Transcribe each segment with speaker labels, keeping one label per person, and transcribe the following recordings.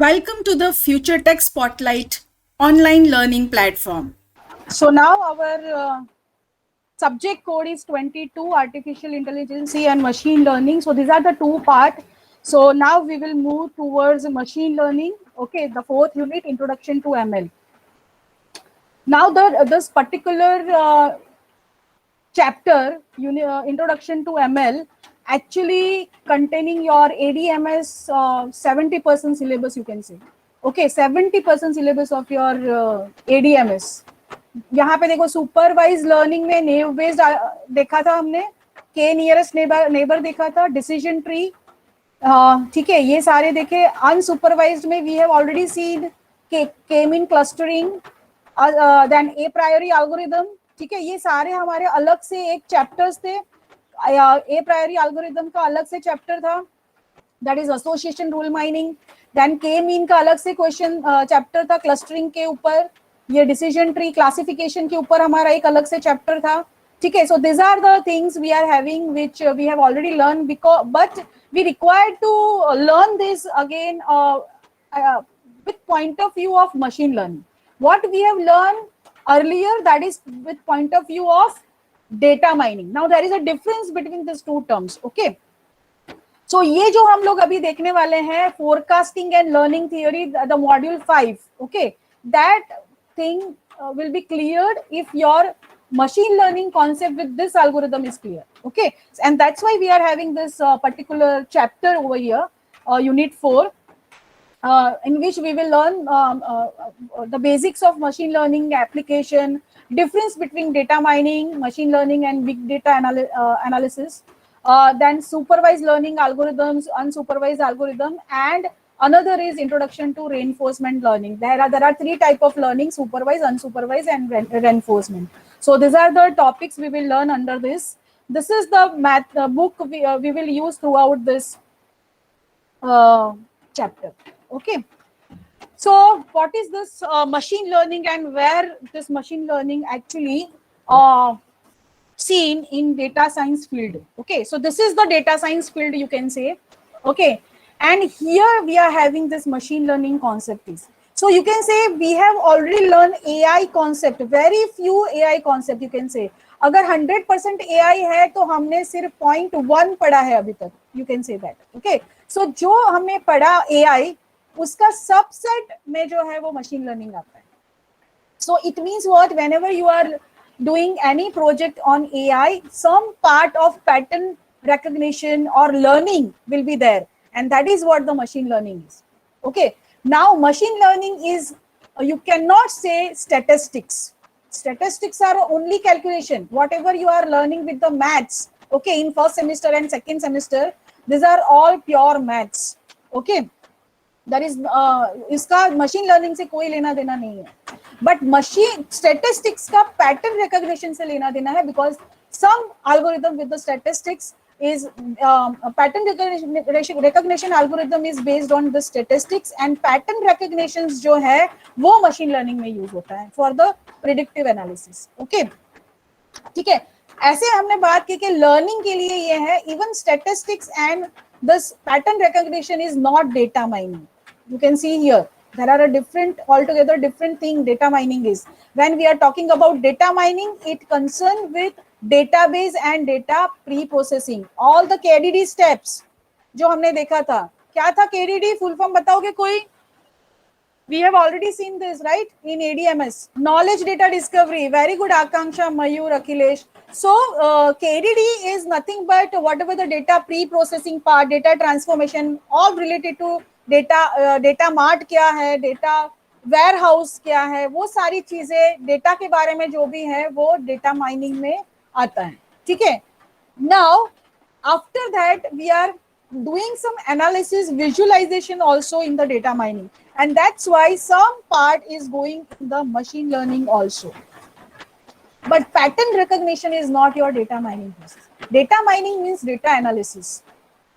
Speaker 1: Welcome to the Future Tech Spotlight online learning platform.
Speaker 2: So now our subject code is 22, artificial intelligence and machine learning. So these are the two part. So now we will move towards machine learning. Okay, the fourth unit, introduction to ML. Now this particular chapter, introduction to ML, actually containing your ADMS 70% syllabus, you can say. Okay, 70% syllabus of your ADMS. यहाँ पे देखो supervise learning में नेव based देखा था हमने, के nearest neighbour देखा था, डिसीजन ट्री, ठीक है, ये सारे देखे. अनसुपरवाइज्ड में वी हैव ऑलरेडी सीन के मीन क्लस्टरिंग, देन ए प्रायोरी एल्गोरिदम. ठीक है, ये सारे हमारे अलग से एक चैप्टर्स थे. ए प्रायोरी एल्गोरिदम का अलग से चैप्टर था, that is association rule mining. Then K mean का अलग से क्वेश्चन चैप्टर था क्लस्टरिंग के ऊपर. ये डिसीजन ट्री क्लासिफिकेशन के ऊपर हमारा एक अलग से चैप्टर था. ठीक है, so this are the things we are having which we have already learn, because but we required to learn this again with point of view of machine learning. What we have learned earlier, that is with point of view of data mining. Now there is a difference between these two terms. Okay, so ये जो हम लोग अभी देखने वाले हैं, forecasting and learning theory, the module 5. Okay, that thing will be cleared if your machine learning concept with this algorithm is clear. Okay, and that's why we are having this particular chapter over here, unit 4, in which we will learn the basics of machine learning application, difference between data mining, machine learning and big data analysis, then supervised learning algorithms, unsupervised algorithm, and another is introduction to reinforcement learning. There are three type of learning: supervised, unsupervised, and reinforcement. So these are the topics we will learn under this. This is the math book we will use throughout this chapter. Okay, so what is this machine learning and where this machine learning actually seen in data science field? Okay, so this is the data science field, you can say. Okay, and here we are having this machine learning concept is. So you can say we have already learned AI concept, very few AI concept, you can say. अगर 100% AI है तो हमने सिर्फ 0.1 पढ़ा है अभी तक, you can say that. Okay, so जो हमने पढ़ा AI, उसका सबसेट में जो है वो मशीन लर्निंग आता है. So it means what? Whenever you are doing any project on AI, some part of pattern recognition or learning will be there, and that is what the machine learning is. Okay, now machine learning is, you cannot say statistics. Statistics are only calculation. Whatever you are learning with the maths, okay, in first semester and second semester, these are all pure maths. Okay, that is इसका machine learning से कोई लेना देना नहीं है, but machine statistics का pattern recognition से लेना देना है, because some algorithm with the statistics is pattern recognition algorithm is based on the statistics, and pattern recognitions जो है वो machine learning में use होता है for the predictive analysis. Okay, ठीक है, ऐसे हमने बात की कि लर्निंग के लिए ये है. Even statistics and this pattern recognition is not data mining. You can see here there are a different, altogether different thing data mining is. When we are talking about data mining, it concerned with database and data pre-processing. All the KDD steps जो हमने देखा था, क्या था KDD? Full form बताओगे कोई? We have already seen this, right, in ADMS. Knowledge data discovery. Very good, Akanksha, Mayur, Akhilesh. So KDD is nothing but whatever the data pre-processing part, data transformation, all related to data. Data mart क्या है, data warehouse क्या है, वो सारी चीजें data के बारे में जो भी है वो data mining में आता है. ठीक है. Now after that we are doing some analysis, visualization also in the data mining, and that's why some part is going in the machine learning also. But pattern recognition is not your data mining process. Data mining means data analysis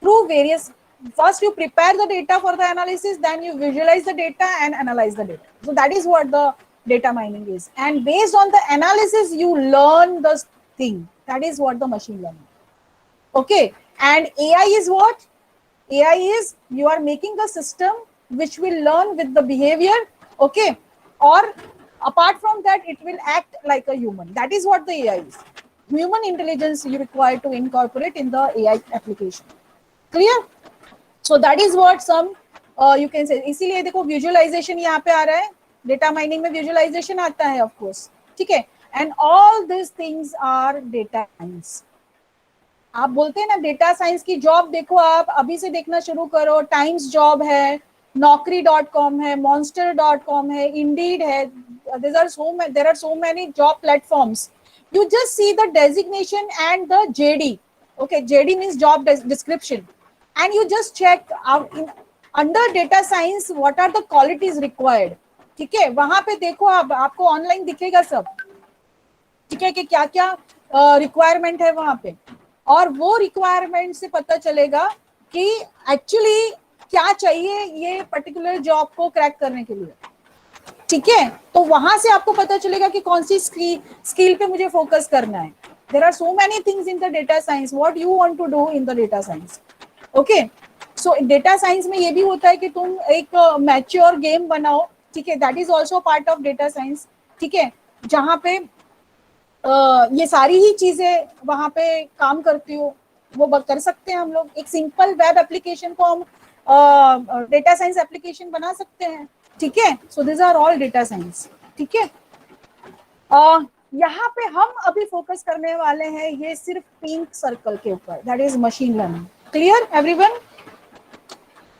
Speaker 2: through various, first you prepare the data for the analysis, then you visualize the data and analyze the data. So that is what the data mining is, and based on the analysis you learn the thing. That is what the machine learning. Okay, and AI is what? AI is you are making a system which will learn with the behavior, okay, or apart from that it will act like a human. That is what the AI is. Human intelligence you require to incorporate in the AI application. Clear? So that is what some you can say. इसीलिए देखो visualisation यहाँ पे आ रहा है, data mining में visualisation आता है of course, ठीक है, and all this things are data science. आप बोलते हैं ना डेटा साइंस की जॉब देखो, आप अभी से देखना शुरू करो. टाइम्स जॉब है, naukri.com है, monster.com है, indeed है. There are so many job platforms. You just see the designation and the JD. Okay, JD means job description, and you just check out in under data science what are the qualities required. ठीक है, वहां पे देखो आप, आपको online दिखेगा सब, ठीक है, कि क्या क्या रिक्वायरमेंट है वहां पे, और वो रिक्वायरमेंट से पता चलेगा कि एक्चुअली क्या चाहिए ये पर्टिकुलर जॉब को क्रैक करने के लिए. ठीक है, तो वहां से आपको पता चलेगा कि कौन सी स्किल पे मुझे फोकस करना है. There are so many things in the data science, what you want to do in the data science. Okay, so data science में ये भी होता है कि तुम एक मैच्योर गेम बनाओ. ठीक है, that is also part of data science. ठीक है, जहाँ पे ये सारी ही चीजें वहां पे काम करती हो, वो कर सकते हैं हम लोग. एक सिंपल वेब एप्लीकेशन को हम डेटा साइंस एप्लीकेशन बना सकते हैं. ठीक है, so this are all data science. ठीक है, यहाँ पे हम अभी फोकस करने वाले हैं ये सिर्फ पिंक सर्कल के ऊपर, that is machine learning. Clear everyone?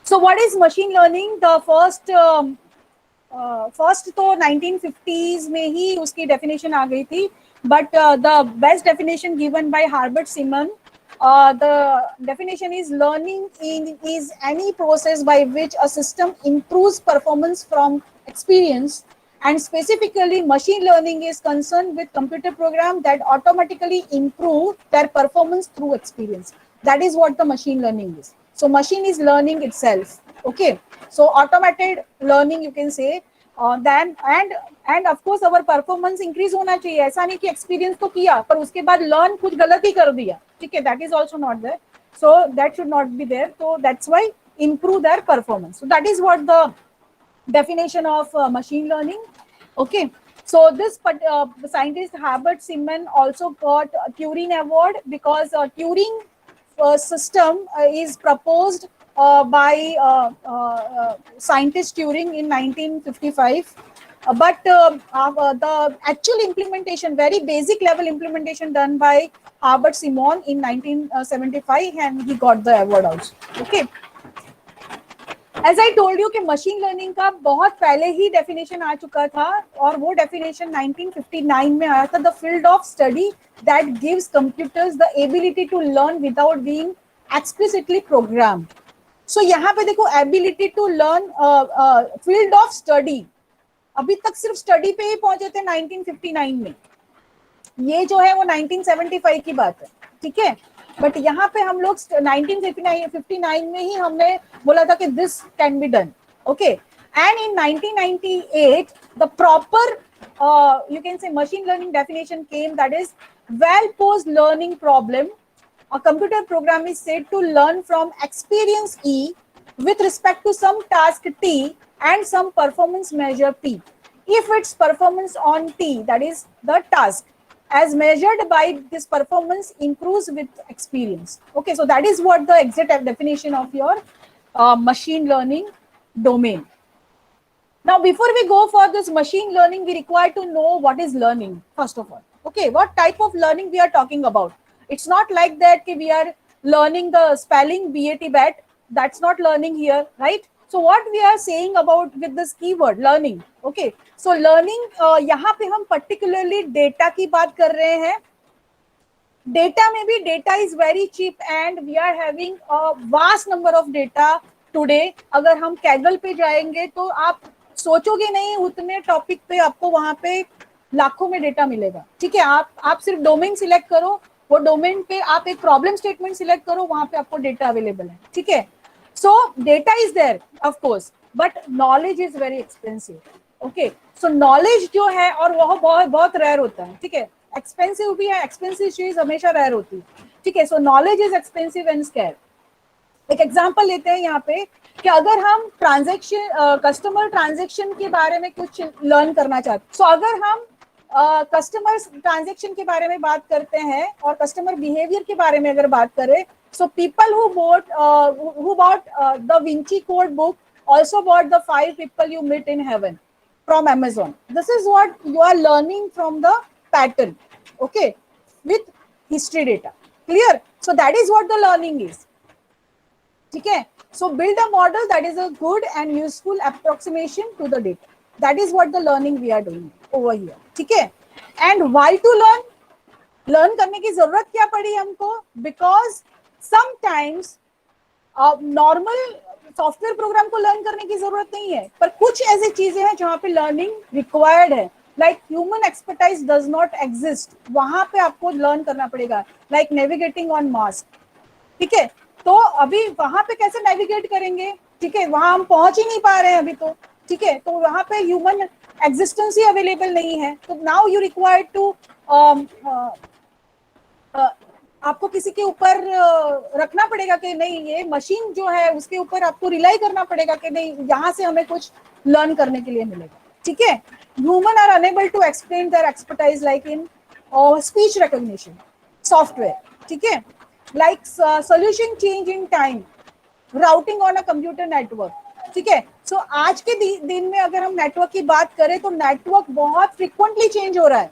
Speaker 2: So what is machine learning? The first तो 1950s में ही उसकी डेफिनेशन आ गई थी, but the best definition given by Herbert Simon, the definition is learning is any process by which a system improves performance from experience, and specifically machine learning is concerned with computer programs that automatically improve their performance through experience. That is what the machine learning is. So machine is learning itself. Okay, so automated learning you can say. Then and of course our performance increase होना चाहिए. ऐसा नहीं कि experience तो किया पर उसके बाद learn कुछ गलत ही कर दिया. ठीक है, that is also not there. So that should not be there. So that's why improve their performance. So that is what the definition of machine learning. Okay, so this scientist Herbert Simon also got a Turing Award because Turing system is proposed by scientist Turing in 1955. But the actual implementation, very basic level implementation done by Herbert Simon in 1975, and he got the award also. Okay. As I told you कि machine learning का बहुत पहले ही definition आ चुका था, और वो definition 1959 में आया था. The field of study that gives computers the ability to learn without being explicitly programmed. So यहाँ पे देखो ability to learn, field of study. अभी तक सिर्फ स्टडी पे ही पहुंचे थे 1959 में, ये जो है वो 1975 की बात है. ठीक है, बट यहाँ पे हम लोग 1959 में ही हमने बोला था कि this can be done. Okay, and in 1998 the proper you can say machine learning definition came, that is well posed learning problem. A computer program is said to learn from experience E with respect to some task T and some performance measure P. If its performance on T, that is the task, as measured by this performance improves with experience. Okay, so that is what the exact definition of your machine learning domain. Now, before we go for this machine learning, we require to know what is learning, first of all. Okay, what type of learning we are talking about. It's not like that we are learning the spelling BAT bat. That's not learning here, right? So what we are saying about with this keyword learning. Okay, so learning यहाँ पे हम particularly data की बात कर रहे हैं. Data में भी data is very cheap and we are having a vast number of data today. अगर हम Kaggle पे जाएंगे तो आप सोचोगे नहीं उतने टॉपिक पे आपको वहां पे लाखों में डेटा मिलेगा. ठीक है, आप सिर्फ डोमेन सिलेक्ट करो, वो डोमेन पे आप एक प्रॉब्लम स्टेटमेंट सिलेक्ट करो, वहां पे आपको डेटा अवेलेबल है. ठीक है, so data is there of course, but knowledge is very expensive. Okay, so knowledge जो है और वह बहुत बहुत रेयर होता है. ठीक है, एक्सपेंसिव भी है, एक्सपेंसिव चीज हमेशा रेयर होती है. ठीक है, सो knowledge is expensive and scare. एक एग्जांपल लेते हैं यहाँ पे. कि अगर हम ट्रांजैक्शन कस्टमर ट्रांजैक्शन के बारे में कुछ लर्न करना चाहते, सो अगर हम कस्टमर ट्रांजैक्शन के बारे में बात करते हैं और कस्टमर बिहेवियर के बारे में अगर बात करें, so people who bought the Vinci Code book also bought the 5 people you meet in heaven from Amazon. This is what you are learning from the pattern, okay, with history data. Clear? So that is what the learning is. Okay. So build a model that is a good and useful approximation to the data. That is what the learning we are doing over here. Okay. And why to learn? Learn करने की जरूरत क्या पड़ी हमको? Because sometimes normal software program को learn करने की जरूरत नहीं है, पर कुछ ऐसी चीजें हैं जहां पे लर्निंग रिक्वायर्ड है, like human expertise does not exist, वहां पे आपको लर्न करना पड़ेगा, लाइक नेविगेटिंग ऑन मार्स. ठीक है, तो अभी वहां पे कैसे नेविगेट करेंगे? ठीक है, वहां हम पहुंच ही नहीं पा रहे हैं अभी तो. ठीक है, तो वहां पे ह्यूमन एग्जिस्टेंस ही अवेलेबल नहीं है. तो नाउ यू रिक्वायर्ड टू आपको किसी के ऊपर रखना पड़ेगा कि नहीं, ये मशीन जो है उसके ऊपर आपको रिलाई करना पड़ेगा कि नहीं, यहाँ से हमें कुछ लर्न करने के लिए मिलेगा. ठीक है, human are unable to explain their expertise like in speech recognition software. ठीक है, like solution change in time, routing on a computer network. ठीक है, सो आज के दिन में अगर हम नेटवर्क की बात करें तो नेटवर्क बहुत फ्रिक्वेंटली चेंज हो रहा है.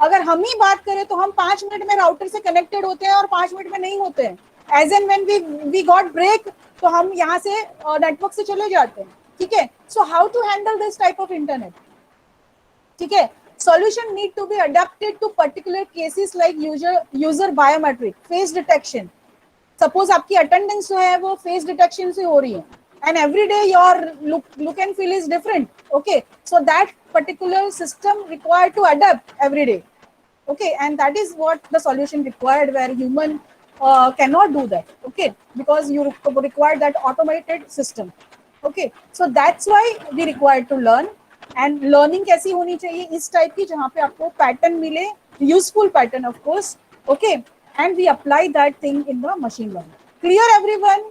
Speaker 2: अगर हम ही बात करें तो हम 5 मिनट में राउटर से कनेक्टेड होते हैं और 5 मिनट में नहीं होते हैं. As and when we got break तो हम यहाँ से नेटवर्क से चले जाते हैं. ठीक है, so how to handle this type of internet? ठीक है, solution need to be adapted to particular cases like user biometric, face detection. Suppose आपकी अटेंडेंस जो है वो फेस डिटेक्शन से हो रही है, and every day your look and feel is different. Okay, so that particular system required to adapt every day. Okay, and that is what the solution required, where human cannot do that. Okay, because you require that automated system. Okay, so that's why we required to learn. And learning कैसी होनी चाहिए? इस type की जहाँ पे आपको pattern मिले, useful pattern of course. Okay, and we apply that thing in the machine learning. Clear everyone?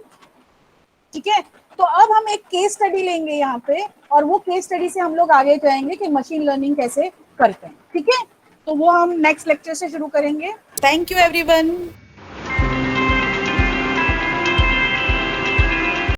Speaker 2: ठीक है, तो अब हम एक केस स्टडी लेंगे यहाँ पे, और वो केस स्टडी से हम लोग आगे जाएंगे कि मशीन लर्निंग कैसे करते हैं. ठीक है, तो वो हम नेक्स्ट लेक्चर से शुरू करेंगे. Thank you everyone.